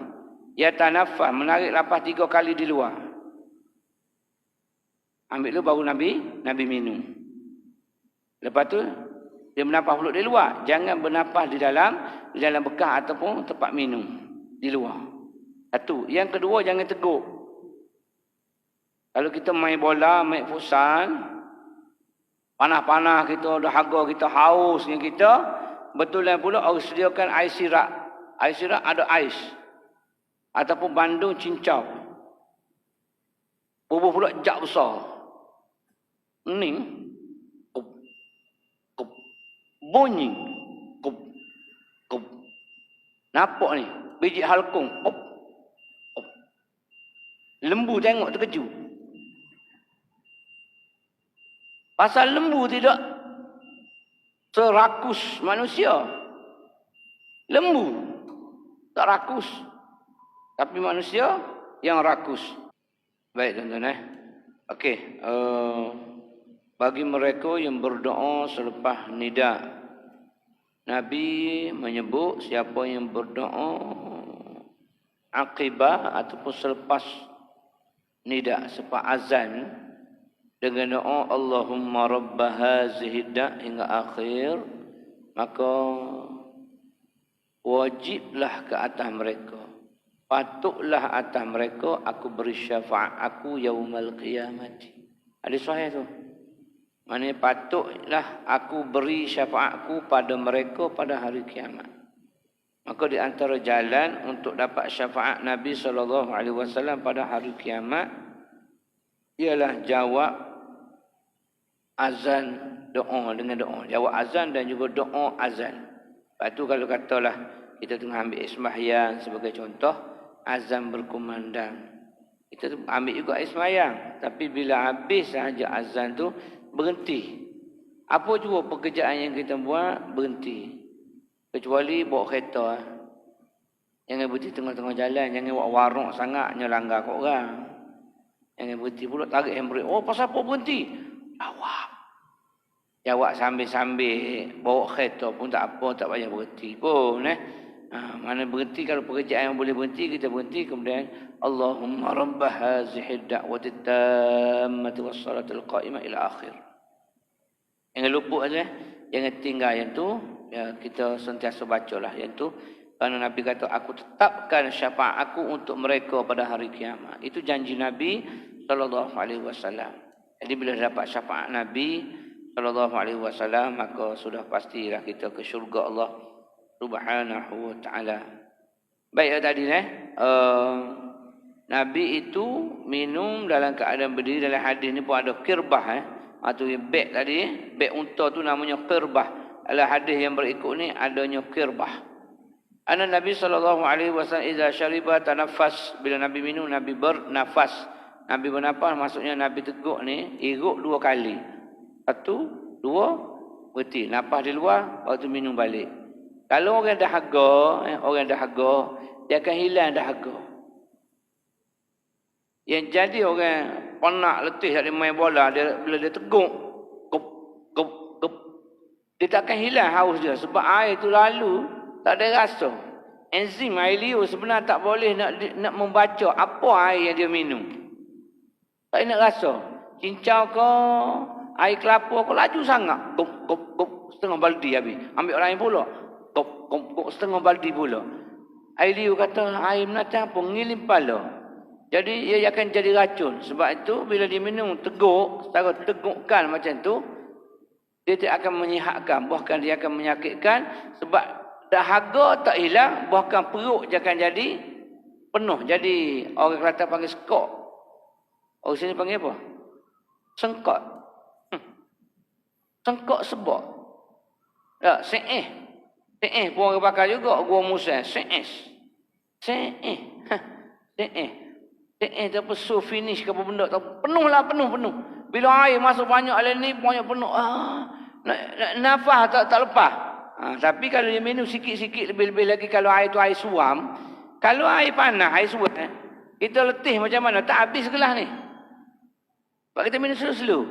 Ya tanafas, menarik nafas 3 kali di luar. Ambil dulu baru Nabi minum. Lepas tu, dia bernafas pula di luar. Jangan bernafas di dalam bekas ataupun tempat minum. Di luar. Satu. Yang kedua, jangan teguk. Kalau kita main bola, main futsal, panas-panas kita, dahaga kita, hausnya kita, betulan pula orang sediakan air sirap. Air sirap ada ais. Ataupun bandung cincau. Bubuh pula jak besar. Ni. Kup. Kup. Bunyi. Kup. Kup. Nampak ni. Biji halkung. Kup. Kup. Lembu tengok terkejut. Pasal lembu tidak serakus manusia. Lembu tak rakus. Tapi manusia yang rakus. Baik tuan-tuan Okey. Bagi mereka yang berdoa selepas nida, Nabi menyebut siapa yang berdoa aqibah ataupun selepas nida, selepas azan, dengan doa Allahumma rabba hazihi da' hingga akhir, maka wajiblah ke atas mereka, patutlah atas mereka aku beri syafaat aku yaumal qiyamati. Hadis sahih tu. Maknanya patutlah aku beri syafaatku pada mereka pada hari kiamat. Maka di antara jalan untuk dapat syafaat Nabi SAW pada hari kiamat ialah jawab azan doa dengan doa. Jawab azan dan juga doa azan. Lepas tu kalau katalah kita tengah ambil sembahyang sebagai contoh, azan berkumandang. Kita ambil juga sembahyang. Tapi bila habis sahaja azan tu, berhenti. Apa juga pekerjaan yang kita buat, berhenti. Kecuali bawa kereta. Jangan berhenti tengah-tengah jalan. Jangan buat warung sangat, nyelanggar kat orang. Jangan berhenti pula, tarik handbrake. Oh, pasal apa berhenti? Jawab sambil-sambil bawa kereta pun tak apa, tak payah berhenti pun mana berhenti, kalau pekerjaan yang boleh berhenti kita berhenti, kemudian Allahumma rabbah hazihi da'wati tammati wassalatul qa'imah ila akhir. Jangan lupa aja, jangan tinggal yang tu ya, kita sentiasa bacalah yang tu, kerana Nabi kata aku tetapkan syafaat aku untuk mereka pada hari kiamat. Itu janji Nabi SAW. Jadi bila dapat syafaat Nabi SAW, maka sudah pastilah kita ke syurga Allah Subhanahu wa ta'ala. Baik tadi Nabi itu minum dalam keadaan berdiri. Dalam hadis ni pun ada kirbah atau beg tadi, beg unta tu namanya kirbah. Dalam hadis yang berikut ni adanya kirbah. Anna Nabi sallallahu alaihi wasallam idza syariba tanaffas, bila Nabi minum Nabi bernafas. Nabi bernafas maksudnya Nabi teguk ni, iruk 2 kali. 1, 2, berhenti. Nafas di luar, lepas tu minum balik. Kalau orang dahaga, dia akan hilang dahaga. Yang jadi orang penat letih dari main bola, bila dia teguk, gup, gup, gup, dia tak akan hilang haus dia. Sebab air tu lalu, tak ada rasa. Enzim air liur sebenarnya tak boleh nak membaca apa air yang dia minum. Tak nak rasa. Cincau ke, air kelapa ke, laju sangat. Gup, gup, gup, setengah baldi habis. Ambil orang lain pula. Gup, gup, gup, setengah baldi pula. Air liur kata, air menatang pun ngilim pala. Jadi ia akan jadi racun. Sebab itu bila diminum teguk, secara tegukkan macam tu, dia tidak akan menyihatkan, bahkan dia akan menyakitkan. Sebab dahaga tak hilang, bahkan perut dia akan jadi penuh. Jadi orang Kelantan panggil skok. Orang sini panggil apa? Sengkot. Sengkot sebab. Tak, se'eh. Se'eh pun orang bakar juga, gua Musa. Se'eh. Se'eh. Se'eh. Dia pesuh finish ke apa benda tak penuh. Bila air masuk banyak dalam ni banyak penuh. Nafas tak lepas. Tapi kalau dia minum sikit-sikit lebih-lebih lagi kalau air tu air suam, kalau air panas, air suam, kita letih macam mana tak habis kelas ni. Sebab kita minum slow-slow.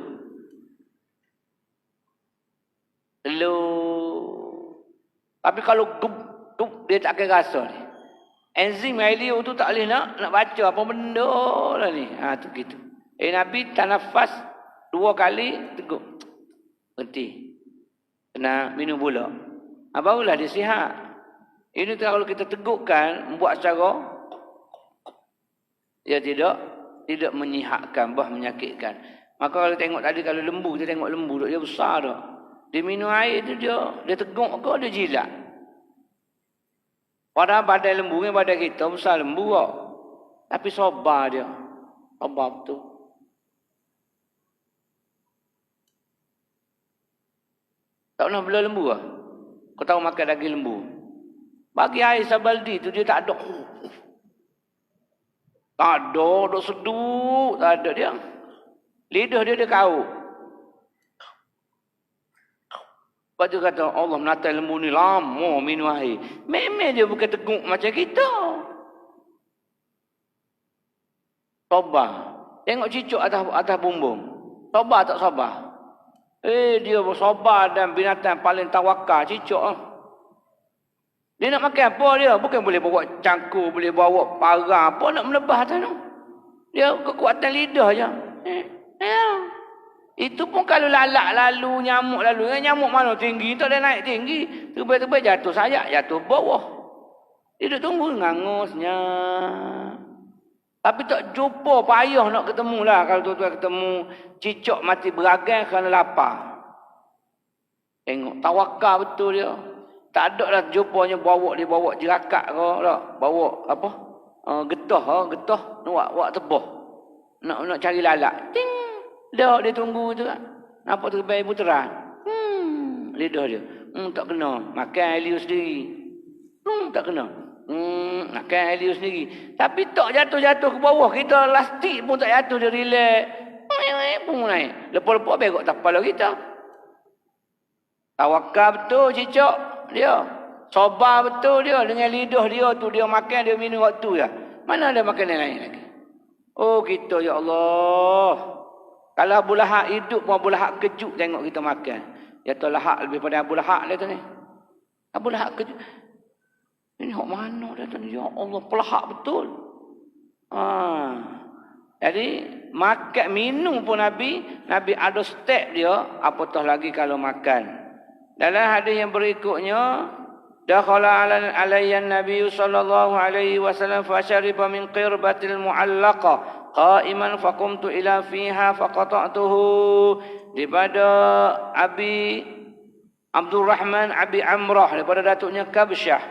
Tapi kalau gup dia tak akan rasa ni. Enzim air liur tu tak boleh nak baca apa benda lah ni. Tu gitu. Nabi tak nafas 2 kali teguk. Berhenti. Kena minum pula. Barulah dia sihat. Ini kalau kita tegukkan, membuat secara dia tidak menyihatkan, bah menyakitkan. Maka kalau tengok tadi kalau lembu, kita tengok lembu dia besar dah. Dia minum air tu dia teguk ke dia jilat. Padahal badan lembu ni badan kita besar lembu kok. Tapi sabar dia. Sabar betul. Tak pernah bela lembu ke? Kau tahu makan daging lembu? Bagi air sabaldi tu dia tak ada. Tak ada, duk seduk. Tak ada dia. Lidah dia kau. Lepas tu kata, Allah menatai lembu ni lama minum air. Memang dia bukan teguk macam kita. Sabar. Tengok cicuk atas bumbung. Sabar tak sabar? Dia bersabar dan binatang paling tawakal, cicuk. Dia nak makan apa dia? Bukan boleh bawa cangkul, boleh bawa parang. Apa nak melebah atas tu? Dia kekuatan lidah je. Itu pun kalau lalak lalu, nyamuk lalu. Nyamuk mana tinggi, tak ada naik tinggi. Tiba-tiba jatuh sayap, jatuh bawah. Dia duduk tunggu ngangusnya. Tapi tak jumpa, payah nak ketemu lah. Kalau tuan-tuan ketemu cicak mati beragang kerana lapar. Tengok, tawakal betul dia. Tak ada lah jumpanya bawa jerakak ke tak. Bawa apa? Getah, nak buat tebah. Nak cari lalak. Ting! Dia tunggu tu kan. Nampak terbaik ibu terang. Lidah dia. Tak kena. Makan air liur sendiri. Tak kena. Makan air liur sendiri. Tapi tak jatuh-jatuh ke bawah. Kita lastik pun tak jatuh. Dia relax. Pun naik. Lepas-lepas begok tak kepala kita. Tawakal betul cicak dia. Sabar betul dia. Dengan lidah dia tu. Dia makan, dia minum waktu je. Mana ada makanan lain lagi? Oh kita ya Allah. Kalau Abu Lahab hidup pun Abu Lahab kejut tengok kita makan. Ya tu Lahab lebih pada Abu Lahab dia tu ni. Abu Lahab kejut. Ini hak mana dia tu ni? Ya Allah, pelahak betul. Jadi makan minum pun Nabi ada step dia, apatah lagi kalau makan. Dalam hadis yang berikutnya, dakhala alayyan Nabi sallallahu alaihi wasallam fa syariba min qirbatil mu'allaqah qa'iman faqumtu ila fiha faqata'tuhu. Daripada Abi Abdurrahman Abi Amrah, daripada datuknya Kabsyah.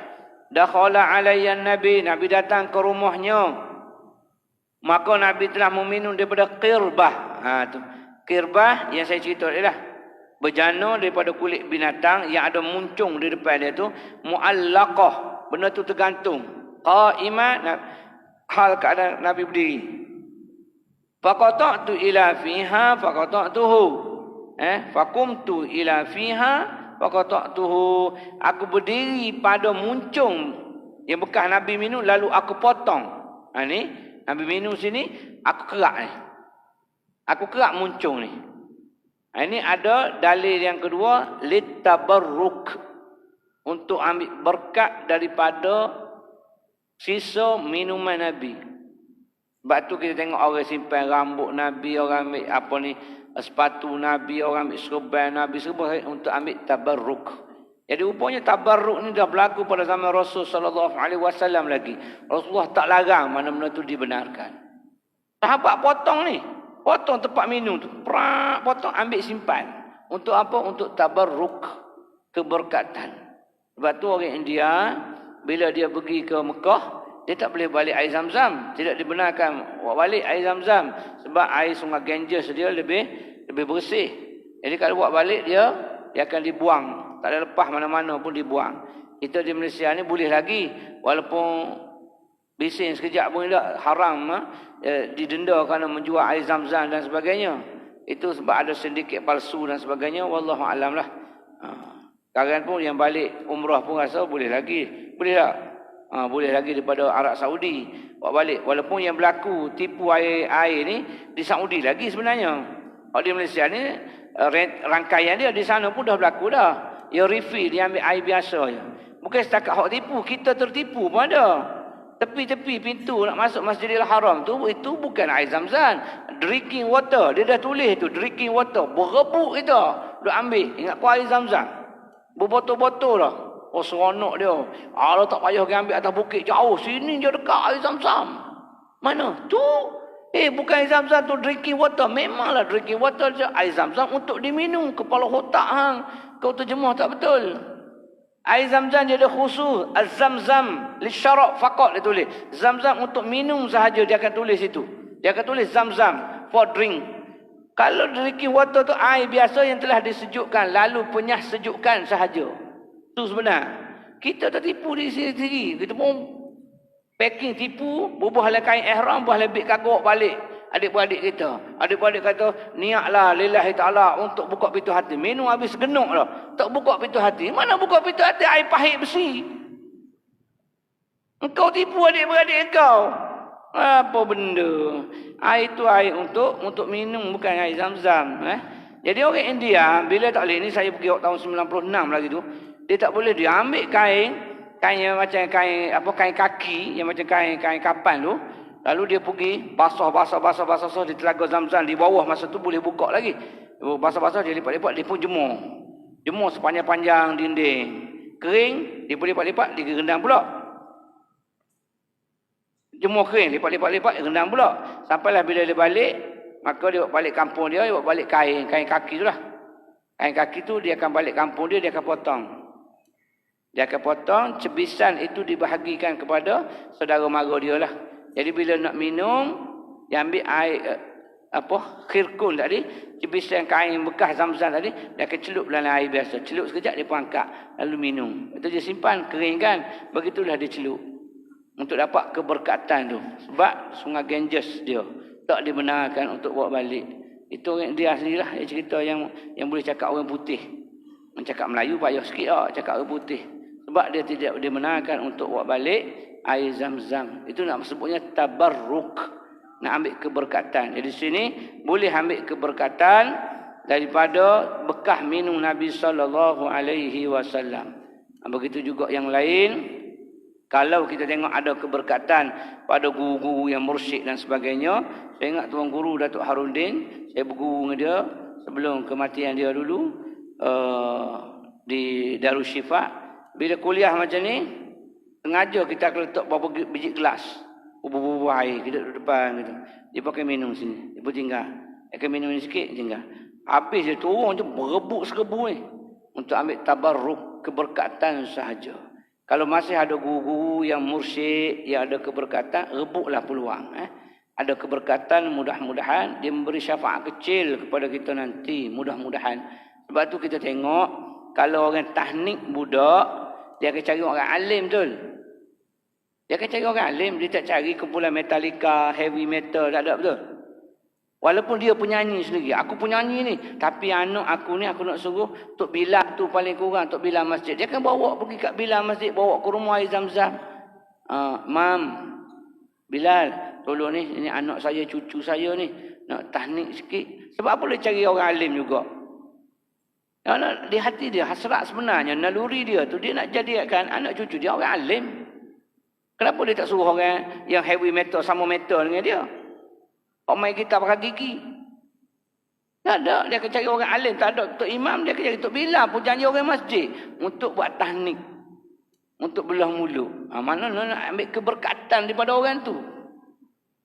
Dakhala alayyan Nabi datang ke rumahnya. Maka Nabi telah meminum daripada qirbah. Tu. Qirbah yang saya cerita adalah berjana daripada kulit binatang yang ada muncung di depan dia tu, mu'allaqah, benda tu tergantung. Qa'iman, hal keadaan Nabi berdiri. Faqata'tu ila fiha faqata'tuhu. Faqumtu ila fiha faqata'tuhu. Aku berdiri pada muncung yang bekas Nabi minum lalu aku potong. Ni Nabi minum sini aku kerak ni. Aku kerak muncung ni. Ini ada dalil yang kedua, litabarruk, untuk ambil berkat daripada sisa minuman Nabi. Sebab tu kita tengok orang simpan rambut Nabi, orang ambil apa ni, sepatu Nabi, orang ambil serban Nabi, semua untuk ambil tabarruk. Jadi rupanya tabarruk ni dah berlaku pada zaman Rasul sallallahu alaihi wasallam lagi. Rasulullah tak larang mana-mana tu dibenarkan. Sahabat potong ni, potong tempat minum tu, potong ambil simpan. Untuk apa? Untuk tabarruk, keberkatan. Sebab tu orang India bila dia pergi ke Mekah, dia tak boleh balik air Zam-Zam. Tidak dibenarkan buat balik air Zam-Zam sebab air Sungai Ganges dia lebih bersih. Jadi kalau buat balik dia akan dibuang. Tak ada lepas mana-mana pun dibuang. Kita di Malaysia ni boleh lagi. Walaupun bising sekejap pun tak haram. Didenda kerana menjual air Zam-Zam dan sebagainya. Itu sebab ada sindiket palsu dan sebagainya. Wallahualam lah. Sekarang pun yang balik umrah pun rasa boleh lagi. Boleh tak? Boleh lagi daripada Arab Saudi. Buat balik. Walaupun yang berlaku tipu air ni di Saudi lagi sebenarnya. Kalau di Malaysia ni rangkaian dia di sana pun dah berlaku dah. Dia refill, dia ambil air biasa je. Bukan setakat hak tipu, kita tertipu pun ada. Tepi-tepi pintu nak masuk Masjidil Haram tu, itu bukan air Zam-Zam. Drinking water, dia dah tulis tu, drinking water. Berebut kita, dia ambil. Ingat kau air Zam-Zam. Berbotol-botol lah. Oh seronok dia. Allah tak payah pergi ambil atas bukit jauh. Sini je dekat air Zam-Zam. Mana? Tu. Bukan air Zam-Zam tu drinking water. Memanglah drinking water je. Air Zam-Zam untuk diminum. Kepala otak hang. Kau terjemah tak betul. Air Zam-Zam dia ada khusus. Az-Zam-Zam li syarab faqat dia tulis. Zam-Zam untuk minum sahaja dia akan tulis itu. Dia akan tulis Zam-Zam for drink. Kalau drinking water tu air biasa yang telah disejukkan lalu penyah sejukkan sahaja. Itu sebenar. Kita tertipu di sini. Kita pun packing tipu, bubuh halai kain ihram, bubuh halai beg kagok balik. Adik-beradik kita. Adik-beradik kata, niatlah lillahi ta'ala untuk buka pintu hati. Minum habis genuk dah. Tak buka pintu hati. Mana buka pintu hati? Air pahit besi. Engkau tipu adik-beradik engkau. Apa benda? Air itu air untuk minum, bukan air Zam-Zam. Jadi orang India, bila tak boleh, ni saya pergi tahun 96 lagi tu, dia tak boleh, dia ambil kain yang macam kain kaki, yang macam kain kapan tu. Lalu dia pergi basah di telaga Zam-Zam di bawah, masa tu boleh buka lagi. Basah-basah dia lipat-lipat, dia pun jemur. Jemur sepanjang-panjang dinding. Kering, dia pun lipat-lipat, dia rendam pula. Jemur kering, lipat-lipat, rendam pula. Sampailah bila dia balik, maka dia balik kampung dia bawa balik kain kaki tu lah. Kain kaki tu dia akan balik kampung dia akan potong. Dia akan potong, cebisan itu dibahagikan kepada saudara mara dia lah. Jadi bila nak minum, dia ambil air khirkun tadi, cebisan kain bekas Zam-Zam tadi, dia akan celup dalam air biasa. Celup sekejap dia pun angkat, lalu minum. Itu dia simpan, kering kan. Begitulah dia celup. Untuk dapat keberkatan tu. Sebab Sungai Ganges dia tak dibenarkan untuk bawa balik. Itu orang dia sendirilah yang cerita yang boleh cakap orang putih. Mencakap Melayu payah sikit lah, cakap orang putih. Sebab dia tidak dibenarkan untuk bawa balik air Zam-Zam. Itu nak sebutnya tabarruk. Nak ambil keberkatan. Jadi sini boleh ambil keberkatan daripada bekas minum Nabi sallallahu alaihi wasallam. Begitu juga yang lain. Kalau kita tengok ada keberkatan pada guru-guru yang mursyid dan sebagainya. Saya ingat Tuan Guru Datuk Harundin. Saya berguru dengan dia sebelum kematian dia dulu. Di Darussyifa. Bila kuliah macam ni, sengaja kita akan letak beberapa biji gelas. Bubuh-bubuh air. Kita duduk depan gitu. Dia pakai minum sini. Dia pun tinggal. Dia akan minum ni sikit, tinggal. Habis dia turun je berebut serbu ni. Untuk ambil tabarruk, keberkatan sahaja. Kalau masih ada guru-guru yang mursyid, yang ada keberkatan, rebutlah peluang. Ada keberkatan, mudah-mudahan dia memberi syafaat kecil kepada kita nanti. Mudah-mudahan. Sebab tu kita tengok, kalau orang tahnik budak, dia akan cari orang alim betul. Dia akan cari orang alim. Dia tak cari kumpulan Metallica, heavy metal. Tak ada betul. Walaupun dia penyanyi sendiri. Aku penyanyi ni. Tapi anak aku ni aku nak suruh Tok Bilal tu paling kurang. Tok Bilal masjid. Dia kan bawa pergi kat Bilal masjid. Bawa ke rumah air Zam-Zam. Mam. Bilal. Tolong ni. Ini anak saya, cucu saya ni. Nak tahnik sikit. Sebab apa boleh cari orang alim juga. Di hati dia. Hasrat sebenarnya. Naluri dia tu. Dia nak jadikan anak cucu dia orang alim. Kenapa dia tak suruh orang yang heavy metal sama metal dengan dia? Orang main gitar pakai gigi. Tak ada. Dia akan cari orang alim. Tak ada Tok Imam. Dia akan cari Tok Bilal pun janji orang masjid. Untuk buat tahnik. Untuk belah mulut. Mana nak ambil keberkatan daripada orang tu.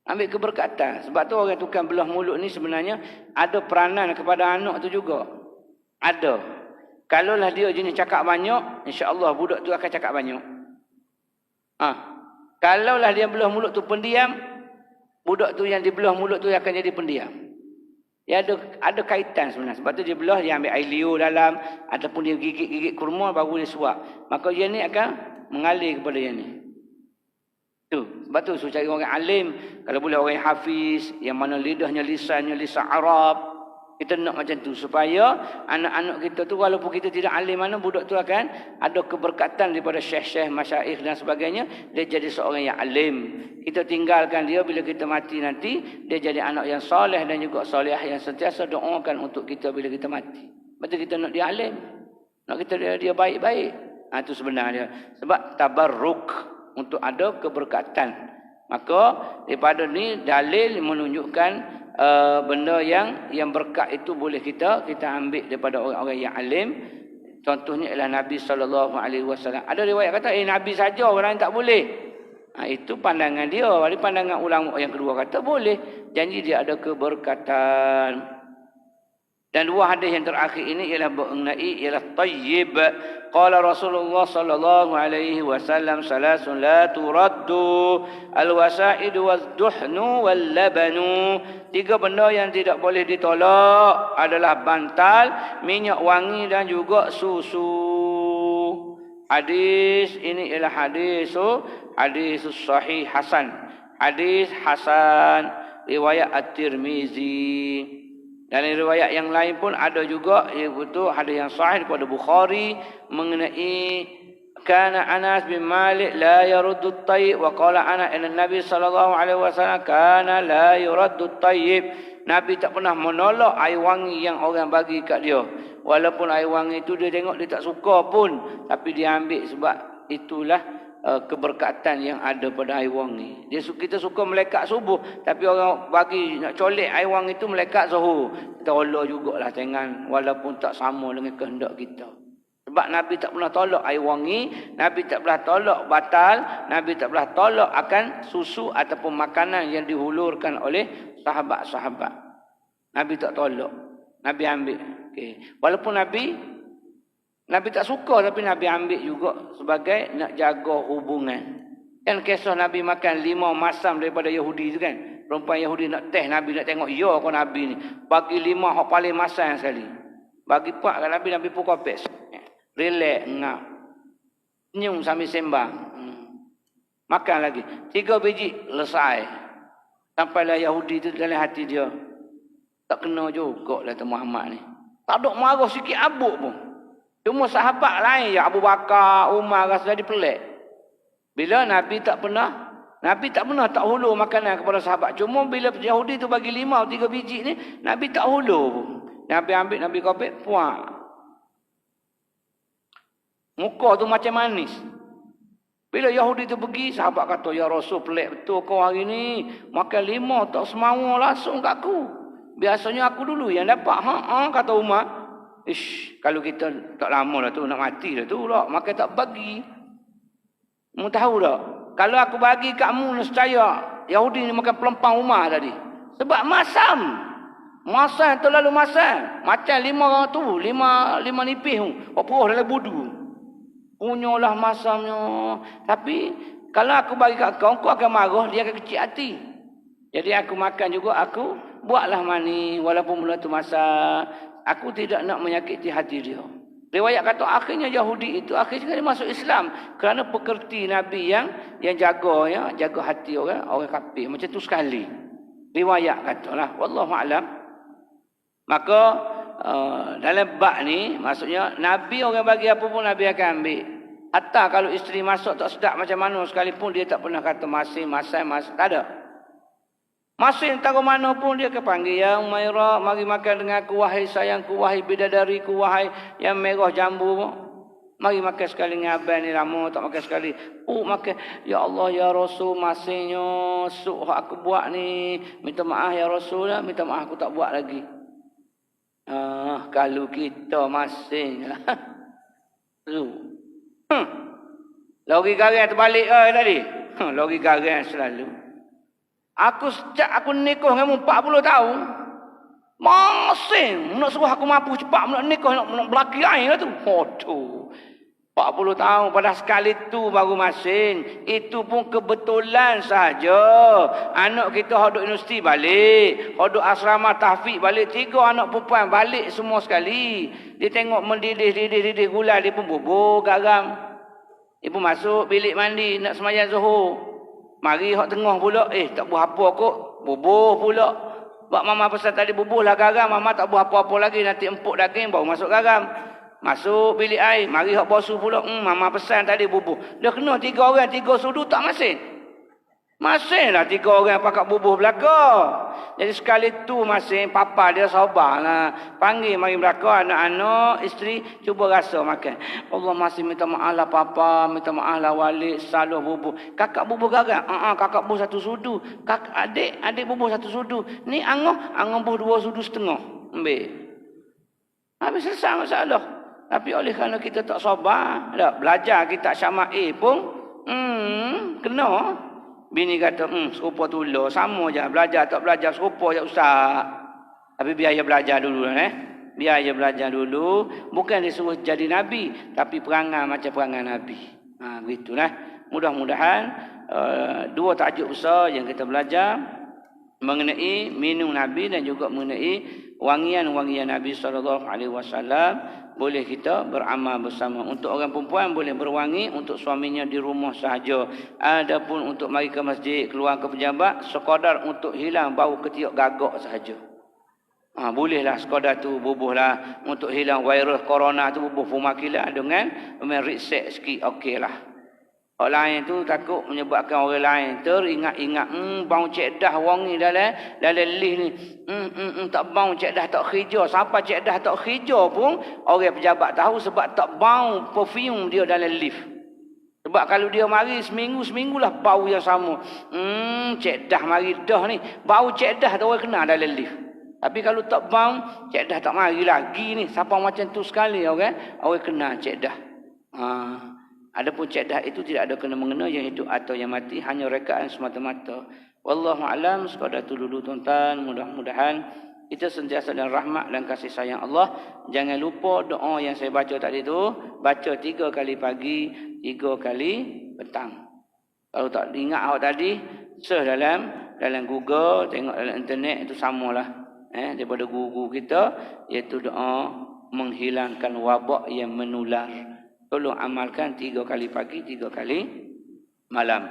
Ambil keberkatan. Sebab tu orang tukang belah mulut ni sebenarnya ada peranan kepada anak tu juga. Ada. Kalaulah dia jenis cakap banyak, insya-Allah budak tu akan cakap banyak. Kalaulah dia belah mulut tu pendiam, budak tu yang dibelah mulut tu akan jadi pendiam. Dia ada kaitan sebenarnya. Sebab tu dia belah, dia ambil air liur dalam, ataupun dia gigit-gigit kurma baru dia suap. Maka dia ni akan mengalir kepada dia ni. Tu. Sebab tu suruh cari orang alim. Kalau boleh orang hafiz, yang mana lidahnya lisan Arab. Kita nak macam tu supaya anak-anak kita tu walaupun kita tidak alim mana, budak tu akan ada keberkatan daripada syekh-syekh, masyaikh dan sebagainya. Dia jadi seorang yang alim. Kita tinggalkan dia bila kita mati nanti, dia jadi anak yang soleh dan juga solehah yang sentiasa doakan untuk kita bila kita mati. Betul kita nak dia alim. Nak kita dia baik-baik. Itu sebenarnya. Sebab tabarruk untuk ada keberkatan. Maka daripada ni dalil menunjukkan benda yang berkat itu boleh kita ambil daripada orang-orang yang alim. Contohnya ialah Nabi SAW. Ada riwayat kata Nabi saja orang lain tak boleh. Itu pandangan dia. Wali pandangan ulama yang kedua kata boleh. Janji dia ada keberkatan. Dan dua hadis yang terakhir ini ialah mengenai ialah tayyib. Qala Rasulullah sallallahu alaihi wasallam salasun la turaddu al-wasa'id waz-duhnu wal-labanu. Tiga benda yang tidak boleh ditolak adalah bantal, minyak wangi dan juga susu. Hadis ini ialah hadis sahih hasan. Hadis hasan riwayat At-Tirmizi. Dan riwayat yang lain pun ada juga, iaitu hadis yang sahih daripada Bukhari mengenai kana Anas bin Malik la yaruddu at-tayyib wa qala ana inna Nabi sallallahu alaihi wasallam kana la yuraddu at-tayyib. Nabi tak pernah menolak air wangi yang orang bagi kat dia. Walaupun air wangi itu dia tengok dia tak suka pun, tapi dia ambil sebab itulah keberkatan yang ada pada air wangi. Kita suka melekat subuh, tapi orang bagi nak colek air wangi itu melekat zuhur. Kita Allah jugalah jangan, walaupun tak sama dengan kehendak kita. Sebab Nabi tak pernah tolak air wangi, Nabi tak pernah tolak batal, Nabi tak pernah tolak akan susu ataupun makanan yang dihulurkan oleh sahabat-sahabat. Nabi tak tolak, Nabi ambil. Walaupun Nabi tak suka, tapi Nabi ambil juga sebagai nak jaga hubungan. Kan kisah Nabi makan 5 masam daripada Yahudi tu kan. Perempuan Yahudi nak test Nabi, nak tengok ya kau Nabi ni. Bagi 5 hak paling masam sekali. Bagi pak kat Nabi pun kopek. Relax, ngap. Senyum sambil sembang. Makan lagi. 3 biji, selesai. Sampailah Yahudi tu dalam hati dia. Tak kena juga lah tu Muhammad ni. Tak ada marah sikit abuk pun. Cuma sahabat lain ya Abu Bakar, Umar rasa jadi pelik. Bila Nabi tak pernah tak hulur makanan kepada sahabat. Cuma bila Yahudi tu bagi 5 atau 3 biji ni, Nabi tak hulur pun. Nabi ambil, Nabi kopek, puak. Muka tu macam manis. Bila Yahudi tu pergi, sahabat kata, ya Rasul pelik betul kau hari ni. Makan 5 tak semua langsung kat aku. Biasanya aku dulu yang dapat. Kata Umar. Kalau kita tak lama dah tu, nak mati dah tu lah. Maka tak bagi. Kamu tahu tak? Kalau aku bagi kamu, nescaya Yahudi ni makan pelempang rumah tadi. Sebab masam. Masam terlalu masam. Macam 5 orang tu, 5 nipis tu. Apa dalam budu. Punyalah masamnya. Tapi, kalau aku bagi kat kau, kau akan marah, dia akan kecil hati. Jadi aku makan juga, aku buatlah manis. Walaupun mula tu masak. Aku tidak nak menyakiti hati dia. Riwayat kata akhirnya Yahudi itu akhirnya dia masuk Islam kerana pekerti Nabi yang jaga hati orang kafir. Macam tu sekali. riwayat katalah, wallahu alam. Maka dalam bab ni maksudnya Nabi orang bagi apa pun Nabi akan ambil. Hatta kalau isteri masuk tak sedap macam mana sekalipun dia tak pernah kata masih, tak ada. Masih taruh mana pun dia akan panggil, ya Umairah, mari makan dengan aku, wahai sayangku, wahai bidadariku, wahai yang merah jambu. Mari makan sekali dengan abang ni, lama tak makan sekali. Makan. Ya Allah, ya Rasul, masihnya sup aku buat ni. Minta maaf ya Rasul lah, minta maaf aku tak buat lagi. Kalau kita masihnya. Lagi garang terbalik tadi. Lagi garang selalu. Sejak aku nikah dengan 40 tahun. Masih nak suruh aku mampu cepat nak nikah, nak berlaki air lah tu. Aduh. 40 tahun pada sekali tu baru masing. Itu pun kebetulan saja. Anak kita hodok universiti balik. Hodok asrama tahfiz balik. 3 anak perempuan balik semua sekali. Dia tengok mendidih gula. Dia pun bubur garam. Dia pun masuk bilik mandi nak sembahyang Zuhur. Mari hok tengah pula. Tak buat apa kot. Bubur pula. Bak mama pesan tadi bubur lah garam. Mama tak buat apa-apa lagi. Nanti empuk daging baru masuk garam. Masuk bilik air. Mari hok basuh pula. Mama pesan tadi bubur. Dia kena 3 orang 3 sudu tak masing. Masing lah 3 orang pakai bubur belakang. Jadi sekali tu masing papa dia sabar lah. Panggil mari belakang anak-anak, isteri. Cuba rasa makan. Allah masih minta maaf lah papa. Minta maaf lah walik. Salah bubur. Kakak bubur garam. Kakak bubur 1 sudu. Adik bubur 1 sudu. Ni Angah bubur 2 sudu setengah. Ambil. Habis selesai masalah. Tapi oleh kerana kita tak sabar, belajar kita syama'il pun, kena. Bini kata, serupa tulah, sama je. Belajar tak belajar, serupa je ustaz. Tapi biar dia belajar dulu. Biar dia belajar dulu. Bukan disuruh jadi Nabi, tapi perangai macam perangai Nabi. Begitulah. Mudah-mudahan 2 tajuk besar yang kita belajar mengenai minum Nabi dan juga mengenai wangian-wangian Nabi SAW boleh kita beramal bersama. Untuk orang perempuan boleh berwangi untuk suaminya di rumah sahaja. Adapun untuk mari ke masjid, keluar ke pejabat, sekadar untuk hilang bau ketiak gagak sahaja. Bolehlah sekadar tu bubuhlah untuk hilang virus corona tu, bubuh fumakilah dengan reset sikit, okeylah. Orang lain tu takut menyebabkan orang lain teringat-ingat, bau cek dah wangi dalam list ni. Tak bau cek dah tak hijau. Sampai cek dah tak hijau pun orang pejabat tahu sebab tak bau perfume dia dalam lift. Sebab kalau dia mari seminggu lah bau yang sama. Cek dah mari dah ni. Bau cek dah tu orang kena dalam lift. Tapi kalau tak bau, cek dah tak mari lagi ni. Siapa macam tu sekali orang kena cek dah. Adapun cek dah itu tidak ada kena-mengena yang hidup atau yang mati, hanya rekaan semata-mata. Wallahu alam, sekadar itu dulu tuan-tuan. Mudah-mudahan kita sentiasa dalam rahmat dan kasih sayang Allah. Jangan lupa doa yang saya baca tadi tu, baca 3 kali pagi, 3 kali petang. Kalau tak ingat awak tadi, search dalam Google, tengok dalam internet, itu samalah. Daripada guru kita, iaitu doa menghilangkan wabak yang menular. Tolong amalkan 3 kali pagi, 3 kali malam.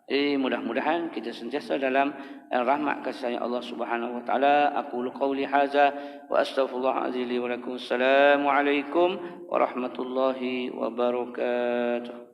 Mudah-mudahan kita sentiasa dalam rahmat kasih sayang Allah Subhanahu wa taala. Aqulu qawli hadza wa astaghfirullah azza li wa lakum. Assalamualaikum warahmatullahi wabarakatuh.